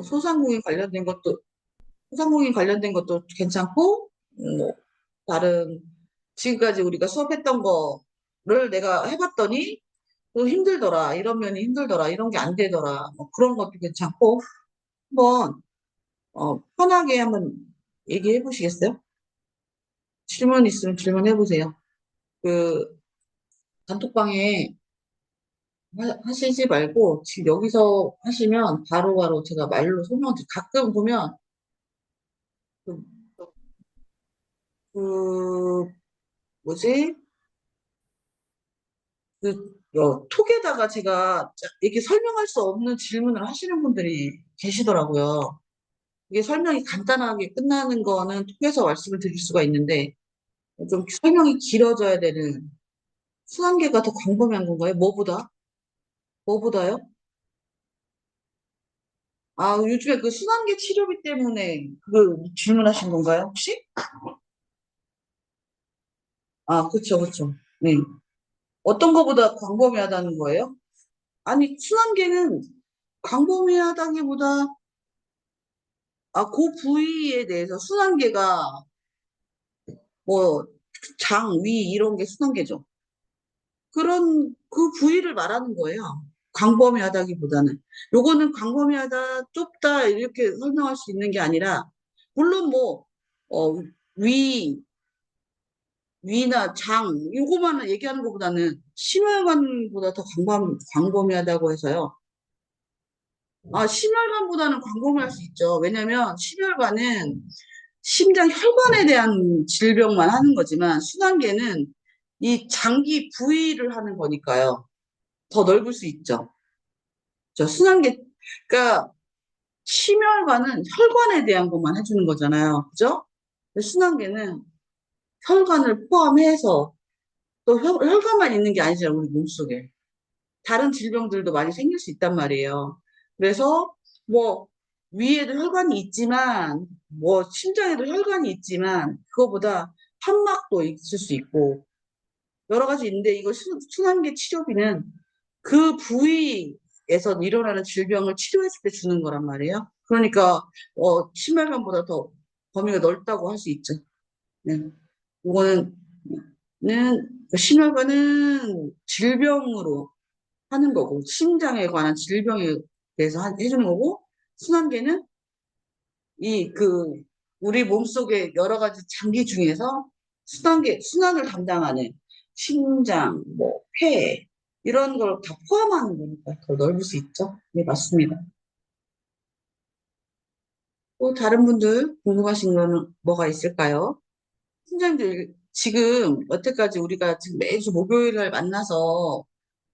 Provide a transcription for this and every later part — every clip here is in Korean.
소상공인 관련된 것도, 소상공인 관련된 것도 괜찮고, 뭐, 다른, 지금까지 우리가 수업했던 거를 내가 해봤더니, 또 힘들더라. 이런 면이 힘들더라. 이런 게 안 되더라. 뭐 그런 것도 괜찮고, 한번, 편하게 한번 얘기해 보시겠어요? 질문 있으면 질문해 보세요. 그, 단톡방에 하시지 말고, 지금 여기서 하시면 바로바로 제가 말로 설명드릴게요. 가끔 보면, 그, 그 뭐지? 톡에다가 제가 이렇게 설명할 수 없는 질문을 하시는 분들이 계시더라고요. 이게 설명이 간단하게 끝나는 거는 톡에서 말씀을 드릴 수가 있는데, 좀 설명이 길어져야 되는, 순환계가 더 광범위한 건가요? 뭐보다? 뭐보다요? 아, 요즘에 그 순환계 치료비 때문에 그 질문하신 건가요, 혹시? 아, 그쵸, 그쵸. 네. 어떤 거보다 광범위하다는 거예요? 아니, 순환계는 광범위하다기보다, 그 부위에 대해서 순환계가 뭐, 장, 위, 이런 게 순환계죠. 그런, 그 부위를 말하는 거예요. 광범위하다기보다는. 요거는 광범위하다, 좁다, 이렇게 설명할 수 있는 게 아니라, 물론 뭐, 어, 위, 위나 장, 요거만 얘기하는 것보다는 심혈관보다 더 광범위하다고 해서요. 아, 심혈관보다는 광범위할 수 있죠. 왜냐면 심혈관은 심장 혈관에 대한 질병만 하는 거지만 순환계는 이 장기 부위를 하는 거니까요. 더 넓을 수 있죠. 저 순환계, 그러니까 심혈관은 혈관에 대한 것만 해주는 거잖아요. 그죠? 근데 순환계는 혈관을 포함해서 또 혈관만 있는 게 아니잖아요. 우리 몸속에. 다른 질병들도 많이 생길 수 있단 말이에요. 그래서 뭐 위에도 혈관이 있지만 뭐 심장에도 혈관이 있지만 그거보다 판막도 있을 수 있고 여러 가지 있는데 이거 순환계 치료비는 그 부위에서 일어나는 질병을 치료했을 때 주는 거란 말이에요. 그러니까 심혈관보다 더 범위가 넓다고 할 수 있죠. 네. 이거는 심혈관은 질병으로 하는 거고, 심장에 관한 질병에 대해서 해주는 거고, 순환계는 우리 몸속의 여러 가지 장기 중에서 순환을 담당하는 심장, 뭐, 폐, 이런 걸 다 포함하는 거니까 더 넓을 수 있죠. 네, 맞습니다. 또 다른 분들 궁금하신 거는 뭐가 있을까요? 팀장님들, 지금 여태까지 우리가 지금 매주 목요일 날 만나서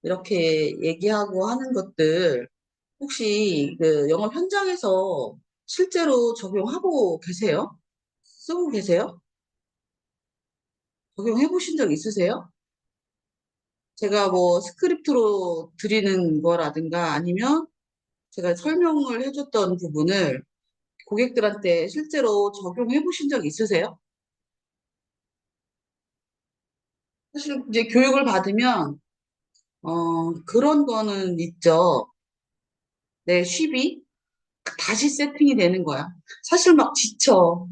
이렇게 얘기하고 하는 것들, 혹시 그 영업 현장에서 실제로 적용하고 계세요? 쓰고 계세요? 적용해 보신 적 있으세요? 제가 뭐 스크립트로 드리는 거라든가 아니면 제가 설명을 해줬던 부분을 고객들한테 실제로 적용해 보신 적 있으세요? 사실 이제 교육을 받으면, 그런 거는 있죠. 내 쉽이 다시 세팅이 되는 거야. 사실 막 지쳐.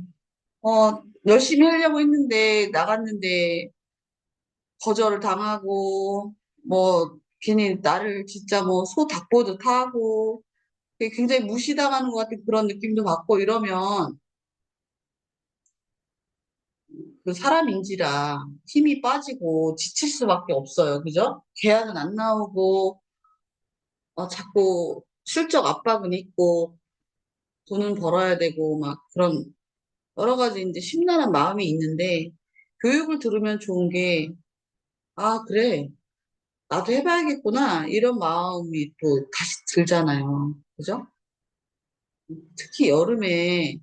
열심히 하려고 했는데, 나갔는데, 거절을 당하고, 뭐, 괜히 나를 진짜 뭐, 소 닭보듯 하고, 굉장히 무시당하는 것 같은 그런 느낌도 받고 이러면, 그 사람인지라 힘이 빠지고 지칠 수밖에 없어요. 그죠? 계약은 안 나오고, 자꾸 실적 압박은 있고, 돈은 벌어야 되고, 막 그런 여러 가지 이제 심란한 마음이 있는데, 교육을 들으면 좋은 게, 아, 그래. 나도 해봐야겠구나. 이런 마음이 또 다시 들잖아요. 그죠? 특히 여름에,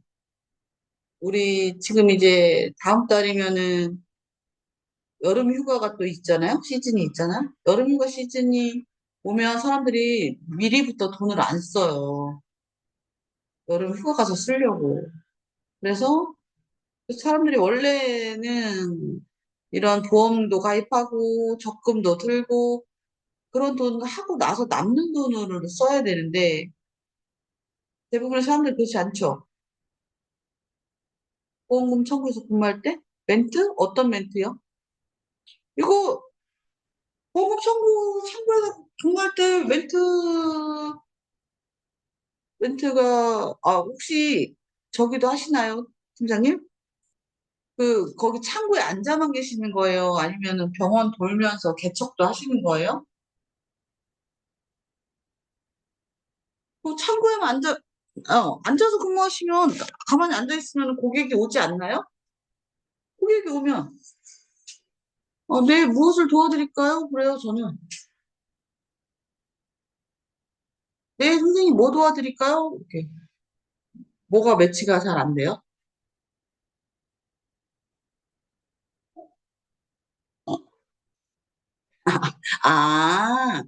우리 지금 이제 다음 달이면은 여름 휴가가 또 있잖아요. 시즌이 있잖아. 여름 휴가 시즌이 오면 사람들이 미리부터 돈을 안 써요. 여름 휴가 가서 쓰려고. 그래서 사람들이 원래는 이런 보험도 가입하고 적금도 들고 그런 돈 하고 나서 남는 돈으로 써야 되는데 대부분의 사람들이 그렇지 않죠. 보험금 청구해서 근무할 때? 멘트? 어떤 멘트요? 이거 보험금 청구해서 근무할 때 멘트가, 혹시 저기도 하시나요, 팀장님? 거기 창구에 앉아만 계시는 거예요? 아니면은 병원 돌면서 개척도 하시는 거예요? 창구에만 앉아서 근무하시면, 가만히 앉아있으면 고객이 오지 않나요? 고객이 오면, 네, 무엇을 도와드릴까요? 그래요, 저는. 네, 선생님, 뭐 도와드릴까요? 이렇게. 뭐가 매치가 잘 안 돼요? 어, 아,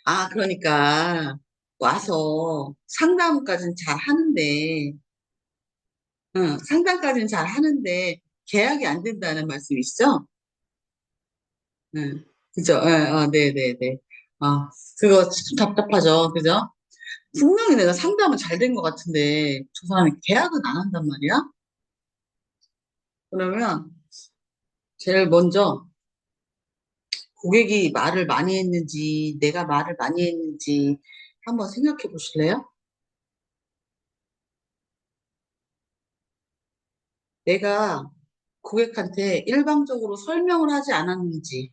아, 그러니까, 와서 상담까지는 잘 하는데, 응, 상담까지는 잘 하는데, 계약이 안 된다는 말씀이시죠? 응, 그죠? 네네네. 그거 참 답답하죠? 그죠? 분명히 내가 상담은 잘 된 것 같은데, 저 사람이 계약은 안 한단 말이야? 그러면, 제일 먼저, 고객이 말을 많이 했는지, 내가 말을 많이 했는지, 한번 생각해 보실래요? 내가 고객한테 일방적으로 설명을 하지 않았는지,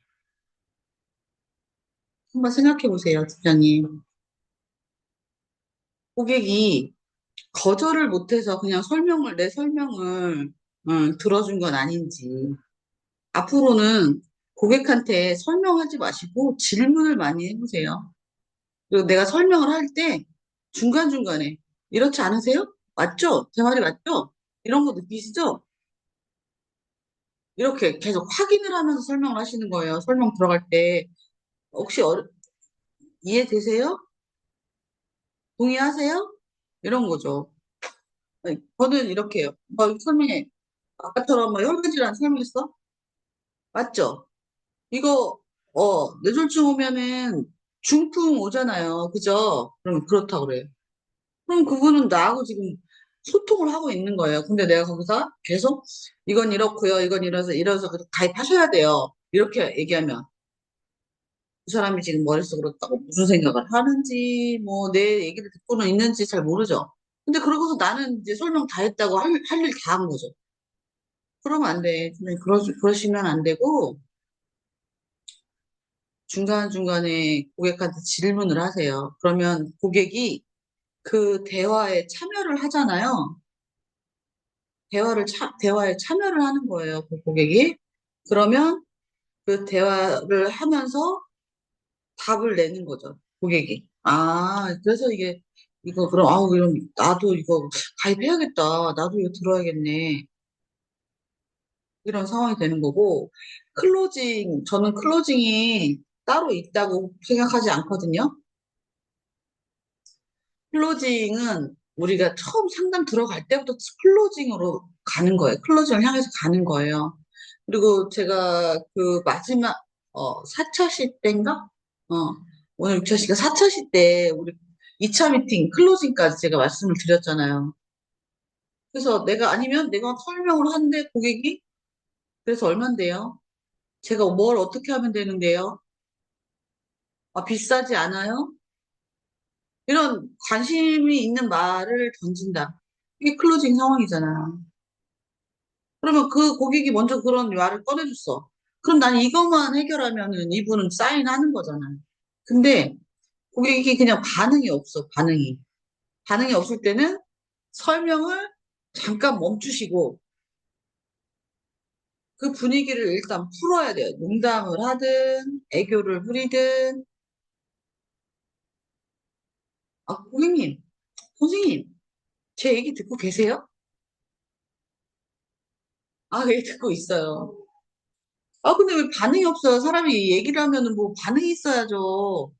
한번 생각해 보세요, 팀장님. 고객이 거절을 못해서 그냥 내 설명을, 들어준 건 아닌지. 앞으로는 고객한테 설명하지 마시고 질문을 많이 해보세요. 그리고 내가 설명을 할 때 중간중간에 이렇지 않으세요? 맞죠? 제 말이 맞죠? 이런 거 느끼시죠? 이렇게 계속 확인을 하면서 설명을 하시는 거예요. 설명 들어갈 때. 혹시 이해되세요? 동의하세요? 이런 거죠. 아니, 저는 이렇게 해요. 설명해. 아까처럼 혈관질환 설명했어? 맞죠? 이거, 뇌졸중 오면은 중풍 오잖아요. 그죠? 그럼 그렇다고 그래요. 그럼 그분은 나하고 지금 소통을 하고 있는 거예요. 근데 내가 거기서 계속 이건 이렇고요. 이건 이래서 가입하셔야 돼요. 이렇게 얘기하면 그 사람이 지금 머릿속으로 딱 무슨 생각을 하는지 뭐 내 얘기를 듣고는 있는지 잘 모르죠. 근데 그러고서 나는 이제 설명 다 했다고 할 일 다 한 거죠. 그러면 안 돼. 근데 그러시면 안 되고 중간중간에 고객한테 질문을 하세요. 그러면 고객이 그 대화에 참여를 하잖아요. 대화에 참여를 하는 거예요, 그 고객이. 그러면 그 대화를 하면서 답을 내는 거죠, 고객이. 그래서 그럼, 그럼 나도 이거 가입해야겠다. 나도 이거 들어야겠네. 이런 상황이 되는 거고, 저는 클로징이 따로 있다고 생각하지 않거든요. 클로징은 우리가 처음 상담 들어갈 때부터 클로징으로 가는 거예요. 클로징을 향해서 가는 거예요. 그리고 제가 그 마지막, 4차 시 때인가? 어, 오늘 6차 시가 4차 시 때 우리 2차 미팅, 클로징까지 제가 말씀을 드렸잖아요. 그래서 아니면 내가 설명을 하는데 고객이 그래서 얼만데요? 제가 뭘 어떻게 하면 되는데요? 비싸지 않아요? 이런 관심이 있는 말을 던진다. 이게 클로징 상황이잖아. 그러면 그 고객이 먼저 그런 말을 꺼내줬어. 그럼 난 이것만 해결하면은 이분은 사인하는 거잖아. 근데 고객이 그냥 반응이 없어, 반응이. 반응이 없을 때는 설명을 잠깐 멈추시고 그 분위기를 일단 풀어야 돼요. 농담을 하든, 애교를 부리든. 고객님, 선생님, 제 얘기 듣고 계세요? 예, 듣고 있어요. 근데 왜 반응이 없어요? 사람이 얘기를 하면은 뭐 반응이 있어야죠.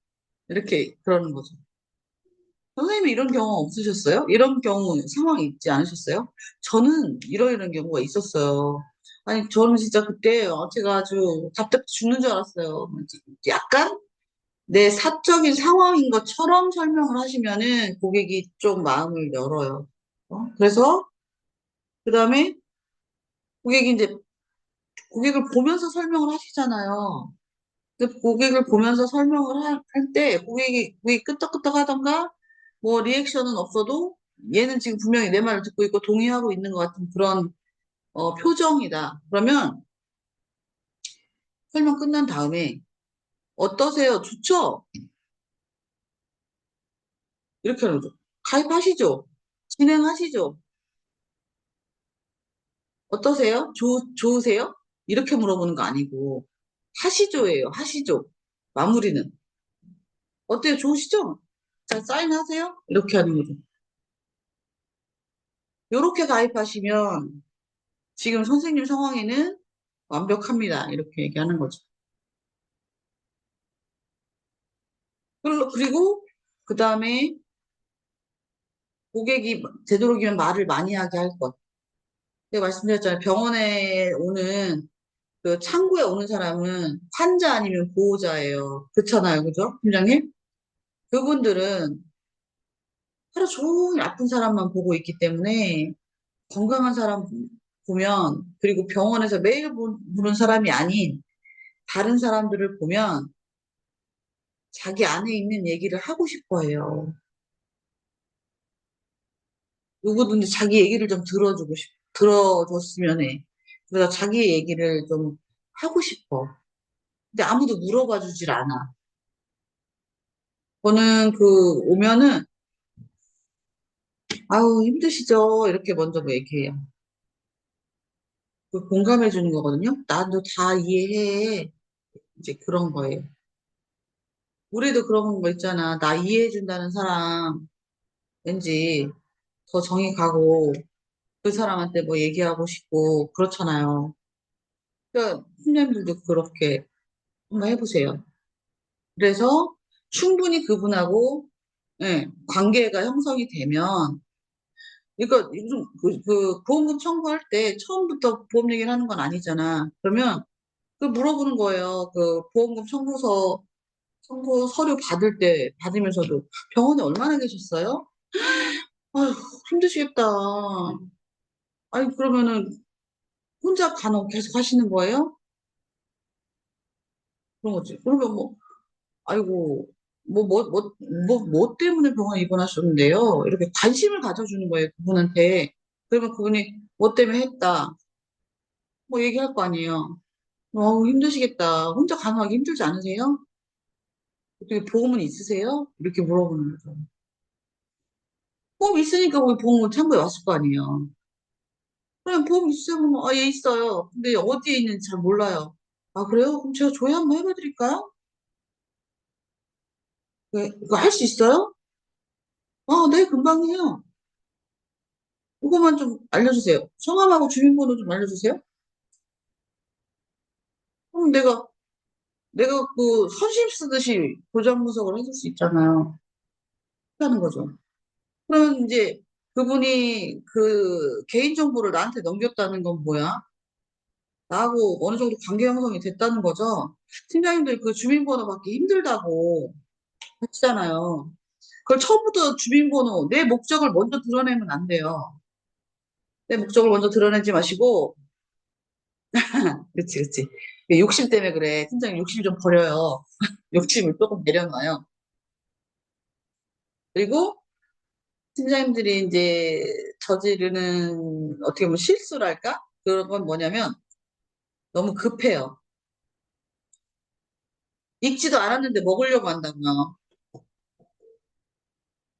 이렇게 그러는 거죠. 선생님이 이런 경험 없으셨어요? 이런 상황이 있지 않으셨어요? 저는 이런 경우가 있었어요. 아니, 저는 진짜 그때 제가 아주 답답해 죽는 줄 알았어요. 약간 내 사적인 상황인 것처럼 설명을 하시면은 고객이 좀 마음을 열어요. 그래서 그 다음에 고객이 이제 고객을 보면서 설명을 하시잖아요. 근데 고객을 보면서 설명을 할 때 고객이 끄떡끄떡 하던가 뭐 리액션은 없어도 얘는 지금 분명히 내 말을 듣고 있고 동의하고 있는 것 같은 그런 표정이다. 그러면 설명 끝난 다음에 어떠세요? 좋죠? 이렇게 하는 거죠. 가입하시죠? 진행하시죠? 어떠세요? 좋으세요? 이렇게 물어보는 거 아니고 하시죠예요. 하시죠. 마무리는. 어때요? 좋으시죠? 자, 사인하세요? 이렇게 하는 거죠. 이렇게 가입하시면 지금 선생님 상황에는 완벽합니다. 이렇게 얘기하는 거죠. 그리고 그 다음에 고객이 되도록이면 말을 많이 하게 할 것. 제가 말씀드렸잖아요. 병원에 오는 그 창구에 오는 사람은 환자 아니면 보호자예요. 그렇잖아요. 그죠? 팀장님? 그분들은 하루 종일 아픈 사람만 보고 있기 때문에 건강한 사람 보면 그리고 병원에서 매일 보는 사람이 아닌 다른 사람들을 보면 자기 안에 있는 얘기를 하고 싶어 해요. 누구든지 자기 얘기를 좀 들어줬으면 해. 그래서 자기 얘기를 좀 하고 싶어. 근데 아무도 물어봐 주질 않아. 저는 오면은, 아우, 힘드시죠? 이렇게 먼저 뭐 얘기해요. 공감해 주는 거거든요. 나도 다 이해해. 이제 그런 거예요. 우리도 그런 거 있잖아. 나 이해해 준다는 사람, 왠지 더 정이 가고, 그 사람한테 뭐 얘기하고 싶고, 그렇잖아요. 그러니까, 팀장님들도 그렇게 한번 해보세요. 그래서 충분히 그분하고 예, 관계가 형성이 되면 그러니까 요즘 보험금 청구할 때 처음부터 보험 얘기를 하는 건 아니잖아. 그러면 그 물어보는 거예요. 그 보험금 청구 서류 받으면서도 병원에 얼마나 계셨어요? 아휴, 힘드시겠다. 아니 그러면은 혼자 간호 계속 하시는 거예요? 그런 거지. 그러면 뭐 아이고, 뭐 때문에 병원에 입원하셨는데요? 이렇게 관심을 가져주는 거예요, 그분한테. 그러면 그분이 뭐 때문에 했다. 뭐 얘기할 거 아니에요. 힘드시겠다. 혼자 간호하기 힘들지 않으세요? 어떻게 보험은 있으세요? 이렇게 물어보는 거죠. 보험 있으니까 거기 보험은 참고해 왔을 거 아니에요. 그냥 보험 있으세요? 그러면, 아, 예, 있어요. 근데 어디에 있는지 잘 몰라요. 아, 그래요? 그럼 제가 조회 한번 해봐드릴까요? 그거 할 수 있어요? 아, 네, 금방 해요. 그거만 좀 알려주세요. 성함하고 주민번호 좀 알려주세요. 그럼 내가 선심 쓰듯이 도장 분석을 해줄 수 있잖아요. 하는 거죠. 그러면 이제 그분이 그 개인정보를 나한테 넘겼다는 건 뭐야? 나하고 어느 정도 관계 형성이 됐다는 거죠. 팀장님들 그 주민번호 받기 힘들다고 하시잖아요. 그걸 처음부터 주민번호, 내 목적을 먼저 드러내면 안 돼요. 내 목적을 먼저 드러내지 마시고, 그치, 그치. 욕심 때문에 그래. 팀장님 욕심 좀 버려요. 욕심을 조금 내려놔요. 그리고 팀장님들이 이제 저지르는 어떻게 보면 실수랄까? 그런 건 뭐냐면 너무 급해요. 익지도 않았는데 먹으려고 한다고요.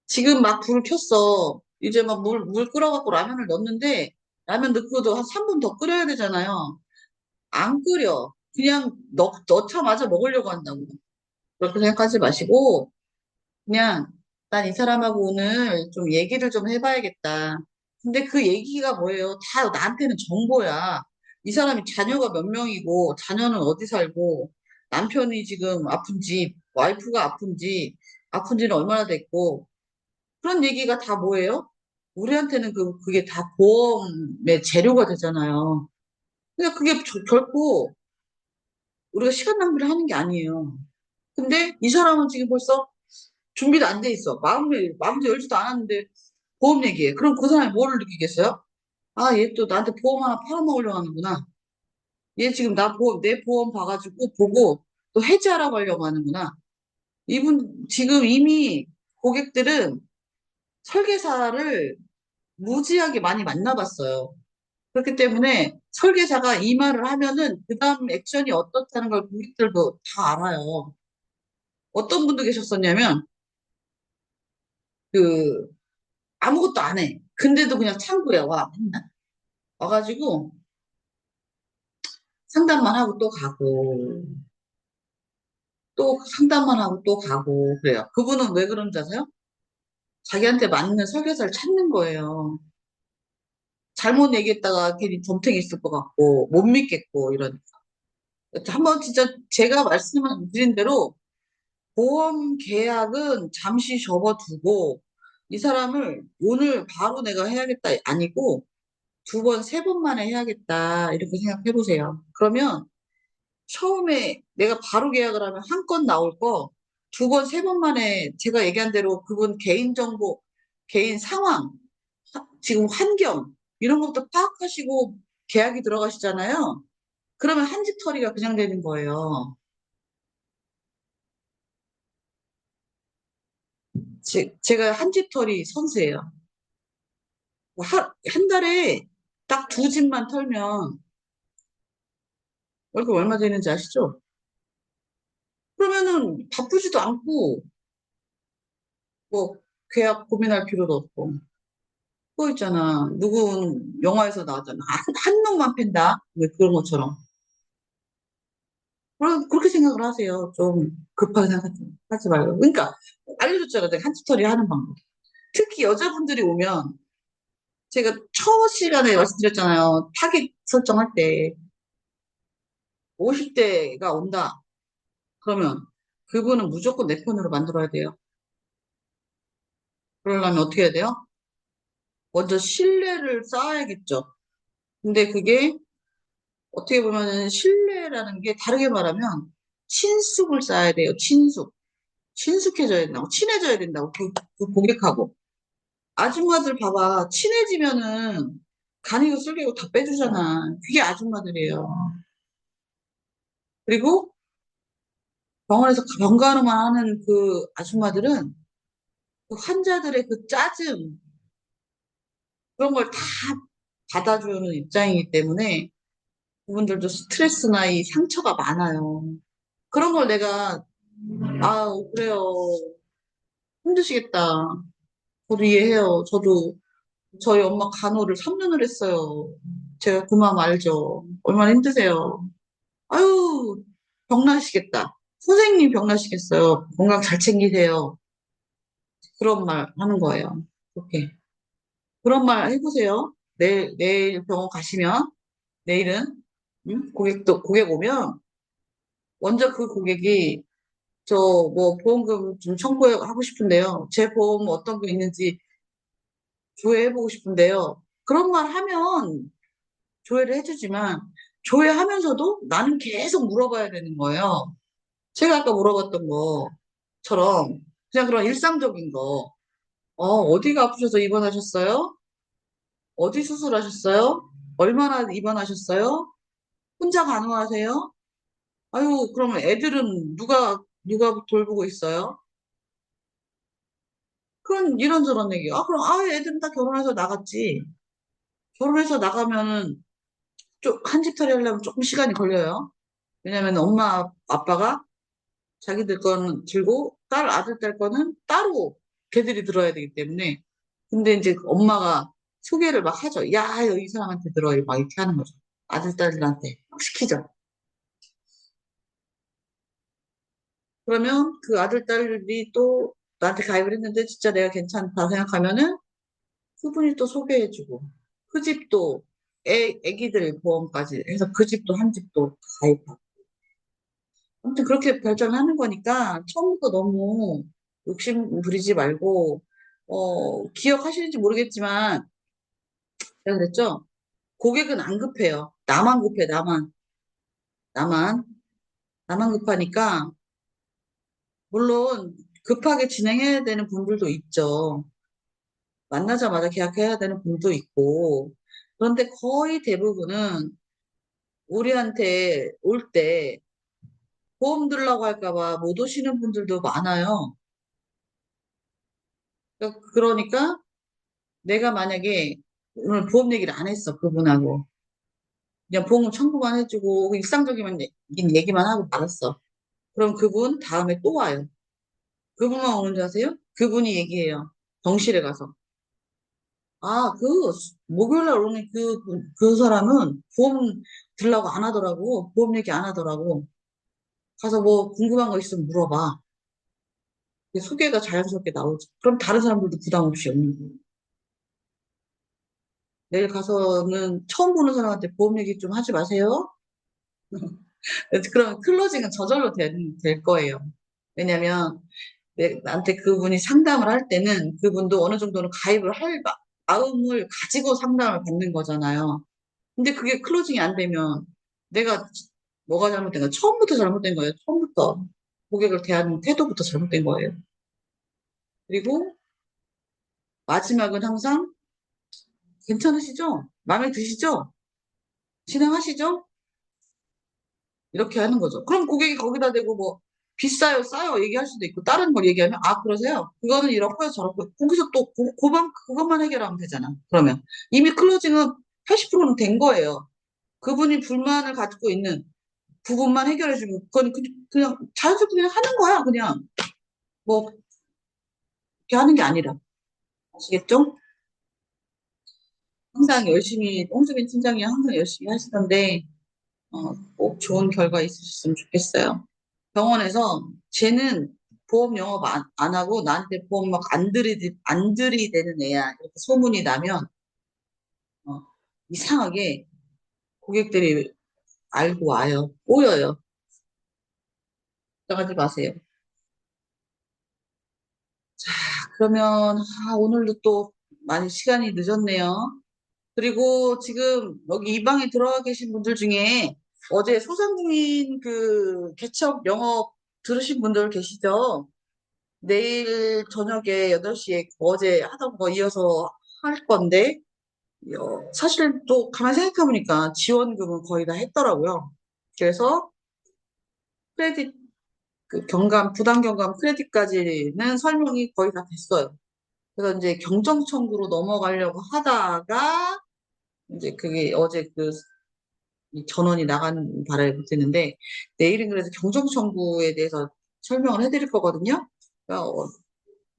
지금 막 불을 켰어. 이제 막 물 끓여갖고 라면을 넣는데 라면 넣고도 한 3분 더 끓여야 되잖아요. 안 끓여. 그냥 넣자마자 먹으려고 한다고. 그렇게 생각하지 마시고 그냥 난 이 사람하고 오늘 좀 얘기를 좀 해봐야겠다. 근데 그 얘기가 뭐예요? 다 나한테는 정보야. 이 사람이 자녀가 몇 명이고, 자녀는 어디 살고, 남편이 지금 아픈지, 와이프가 아픈지는 얼마나 됐고, 그런 얘기가 다 뭐예요? 우리한테는 그게 다 보험의 재료가 되잖아요. 그러니까 그게 결코 우리가 시간 낭비를 하는 게 아니에요. 근데 이 사람은 지금 벌써 준비도 안 돼 있어. 마음도 열지도 않았는데 보험 얘기해. 그럼 그 사람이 뭐를 느끼겠어요? 아, 얘 또 나한테 보험 하나 팔아먹으려고 하는구나. 얘 지금 내 보험 봐가지고 보고 또 해지하라고 하려고 하는구나. 이분 지금 이미 고객들은 설계사를 무지하게 많이 만나봤어요. 그렇기 때문에 설계사가 이 말을 하면은 그 다음 액션이 어떻다는 걸 고객들도 다 알아요. 어떤 분도 계셨었냐면 그 아무것도 안 해. 근데도 그냥 창구에 와 맨날 와가지고 상담만 하고 또 가고 또 상담만 하고 또 가고 그래요. 그분은 왜 그런지 아세요? 자기한테 맞는 설계사를 찾는 거예요. 잘못 얘기했다가 괜히 점탱이 있을 것 같고 못 믿겠고 이러니까. 한번 진짜 제가 말씀드린 대로 보험 계약은 잠시 접어두고 이 사람을 오늘 바로 내가 해야겠다 아니고 두 번, 세 번 만에 해야겠다 이렇게 생각해 보세요. 그러면 처음에 내가 바로 계약을 하면 한 건 나올 거 두 번, 세 번 만에 제가 얘기한 대로 그분 개인 정보, 개인 상황, 지금 환경 이런 것도 파악하시고 계약이 들어가시잖아요. 그러면 한집 처리가 그냥 되는 거예요. 제가 한집 털이 선수예요. 한 달에 딱 두 집만 털면 월급 얼마 되는지 아시죠? 그러면은 바쁘지도 않고 뭐 계약 고민할 필요도 없고. 그거 있잖아. 누군 영화에서 나왔잖아. 한 놈만 팬다. 왜 그런 것처럼. 그렇게 생각을 하세요. 좀 급하게 생각하지 말고. 그러니까 알려줬잖아. 내가 한치털이 하는 방법. 특히 여자분들이 오면 제가 첫 시간에 말씀드렸잖아요. 타겟 설정할 때 50대가 온다. 그러면 그분은 무조건 내 편으로 만들어야 돼요. 그러려면 어떻게 해야 돼요? 먼저 신뢰를 쌓아야겠죠. 근데 그게 어떻게 보면은 신뢰라는 게 다르게 말하면 친숙을 쌓아야 돼요. 친숙. 친숙해져야 된다고. 친해져야 된다고. 그 고객하고. 아줌마들 봐봐. 친해지면은 간이고 쓸개고 다 빼주잖아. 그게 아줌마들이에요. 그리고 병원에서 병간호만 하는 그 아줌마들은 그 환자들의 그 짜증, 그런 걸 다 받아주는 입장이기 때문에 그분들도 스트레스나 이 상처가 많아요. 그런 걸 내가, 아, 그래요. 힘드시겠다. 저도 이해해요. 저도 저희 엄마 간호를 3년을 했어요. 제가 그 마음 알죠. 얼마나 힘드세요. 아유, 병나시겠다. 선생님 병나시겠어요. 건강 잘 챙기세요. 그런 말 하는 거예요. 이렇게. 그런 말 해보세요. 내일 병원 가시면, 내일은, 고객 오면, 먼저 그 고객이, 저, 뭐, 보험금 좀 청구하고 싶은데요. 제 보험 어떤 거 있는지 조회해보고 싶은데요. 그런 말 하면 조회를 해주지만, 조회하면서도 나는 계속 물어봐야 되는 거예요. 제가 아까 물어봤던 것처럼, 그냥 그런 일상적인 거, 어디가 아프셔서 입원하셨어요? 어디 수술하셨어요? 얼마나 입원하셨어요? 혼자 간호하세요? 아유, 그러면 애들은 누가 돌보고 있어요? 그런, 이런저런 얘기. 그럼, 애들은 다 결혼해서 나갔지. 결혼해서 나가면은, 한 집 처리 하려면 조금 시간이 걸려요. 왜냐면 엄마, 아빠가 자기들 거는 들고, 아들, 딸 거는 따로 걔들이 들어야 되기 때문에. 근데 이제 엄마가 소개를 막 하죠. 야, 이 사람한테 들어. 막 이렇게 하는 거죠. 아들, 딸들한테 막 시키죠. 그러면 그 아들, 딸이 또 나한테 가입을 했는데 진짜 내가 괜찮다 생각하면은 그분이 또 소개해주고 그 집도 애기들 보험까지 해서 그 집도 한 집도 가입하고 아무튼 그렇게 발전하는 거니까 처음부터 너무 욕심 부리지 말고 기억하시는지 모르겠지만 제가 그랬죠. 고객은 안 급해요. 나만 급해 나만 나만 급하니까 물론 급하게 진행해야 되는 분들도 있죠. 만나자마자 계약해야 되는 분도 있고. 그런데 거의 대부분은 우리한테 올 때 보험 들라고 할까 봐 못 오시는 분들도 많아요. 그러니까 내가 만약에 오늘 보험 얘기를 안 했어, 그분하고. 그냥 보험 청구만 해주고 일상적인 얘기만 하고 말았어. 그럼 그분 다음에 또 와요. 그분만 오는 줄 아세요? 그분이 얘기해요. 병실에 가서. 아, 목요일 날 오는 그 사람은 보험 들라고 안 하더라고. 보험 얘기 안 하더라고. 가서 뭐 궁금한 거 있으면 물어봐. 소개가 자연스럽게 나오지. 그럼 다른 사람들도 부담 없이 오는 거예요. 내일 가서는 처음 보는 사람한테 보험 얘기 좀 하지 마세요. 그러면 클로징은 저절로 될 거예요. 왜냐면 나한테 그분이 상담을 할 때는 그분도 어느 정도는 가입을 할 마음을 가지고 상담을 받는 거잖아요. 근데 그게 클로징이 안 되면 내가 뭐가 잘못된 거야? 처음부터 잘못된 거예요. 처음부터 고객을 대하는 태도부터 잘못된 거예요. 그리고 마지막은 항상 괜찮으시죠? 마음에 드시죠? 진행하시죠? 이렇게 하는 거죠. 그럼 고객이 거기다 대고 뭐 비싸요, 싸요 얘기할 수도 있고 다른 걸 얘기하면 아 그러세요? 그거는 이렇고요, 저렇고요. 거기서 또 그것만 해결하면 되잖아. 그러면 이미 클로징은 80%는 된 거예요. 그분이 불만을 가지고 있는 부분만 해결해주면 그건 그냥 자연스럽게 그냥 하는 거야. 그냥 뭐 이렇게 하는 게 아니라 아시겠죠? 항상 열심히 홍수빈 팀장이 항상 열심히 하시던데 꼭 좋은 결과 있으셨으면 좋겠어요. 병원에서 쟤는 보험 영업 안 하고 나한테 보험 막 안 들이대는 애야. 이렇게 소문이 나면 어, 이상하게 고객들이 알고 와요. 꼬여요. 걱정하지 마세요. 그러면 오늘도 또 많이 시간이 늦었네요. 그리고 지금 여기 이 방에 들어와 계신 분들 중에 어제 소상공인 그 개척 영업 들으신 분들 계시죠? 내일 저녁에 8시에 어제 하던 거 이어서 할 건데, 사실 또 가만히 생각해보니까 지원금은 거의 다 했더라고요. 그래서 크레딧, 부당 경감 크레딧까지는 설명이 거의 다 됐어요. 그래서 이제 경정 청구로 넘어가려고 하다가, 이제 그게 어제 이 전원이 나간 바람에 못했는데, 내일은 그래서 경정 청구에 대해서 설명을 해드릴 거거든요. 그러니까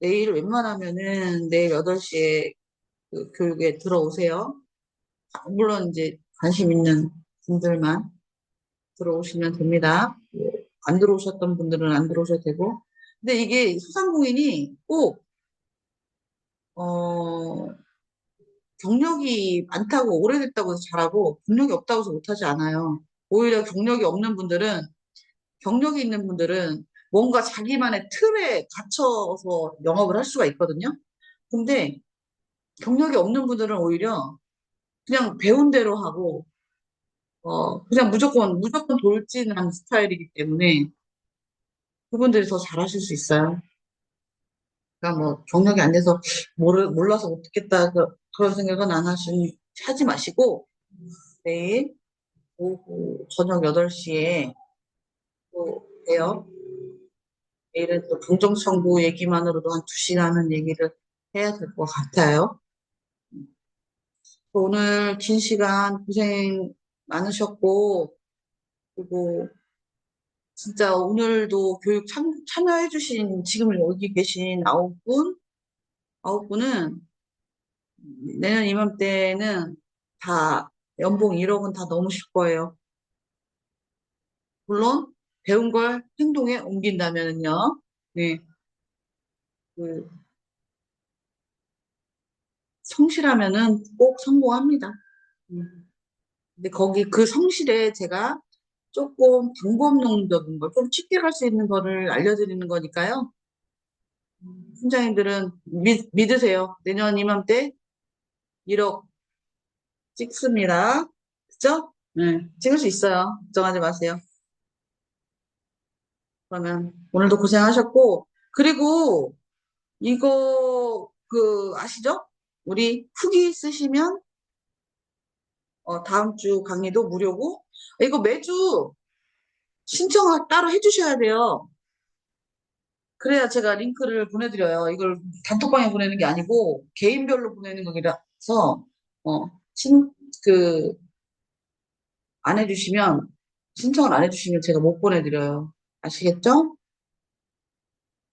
내일 웬만하면은 내일 8시에 교육에 들어오세요. 물론 이제 관심 있는 분들만 들어오시면 됩니다. 안 들어오셨던 분들은 안 들어오셔도 되고. 근데 이게 소상공인이 꼭, 어, 경력이 많다고 오래됐다고 해서 잘하고 경력이 없다고 해서 못하지 않아요. 오히려 경력이 있는 분들은 뭔가 자기만의 틀에 갇혀서 영업을 할 수가 있거든요. 근데 경력이 없는 분들은 오히려 그냥 배운 대로 하고 그냥 무조건 돌진하는 스타일이기 때문에 그분들이 더 잘하실 수 있어요. 그러니까 뭐 경력이 안 돼서 몰라서 못했겠다 그런 생각은 하지 마시고 내일 오후 저녁 8시에 또 봬요. 내일은 또 긍정청구 얘기만으로도 한 2시간은 얘기를 해야 될 것 같아요. 오늘 긴 시간 고생 많으셨고 그리고 진짜 오늘도 교육 참여해주신 지금 여기 계신 9분은 내년 이맘때는 다 연봉 1억은 다 넘으실 거예요. 물론 배운 걸 행동에 옮긴다면요. 네, 그 성실하면은 꼭 성공합니다. 근데 거기 그 성실에 제가 조금 방법론적인 걸, 좀 쉽게 갈 수 있는 거를 알려드리는 거니까요. 팀장님들은 믿으세요. 내년 이맘때 1억 찍습니다. 그죠? 네, 찍을 수 있어요. 걱정하지 마세요. 그러면 오늘도 고생하셨고, 그리고 이거 아시죠? 우리 후기 쓰시면 다음 주 강의도 무료고, 이거 매주 신청 따로 해주셔야 돼요. 그래야 제가 링크를 보내드려요. 이걸 단톡방에 보내는 게 아니고 개인별로 보내는 거라서 어, 신, 그, 안 해주시면, 신청을 안 해주시면 제가 못 보내드려요. 아시겠죠?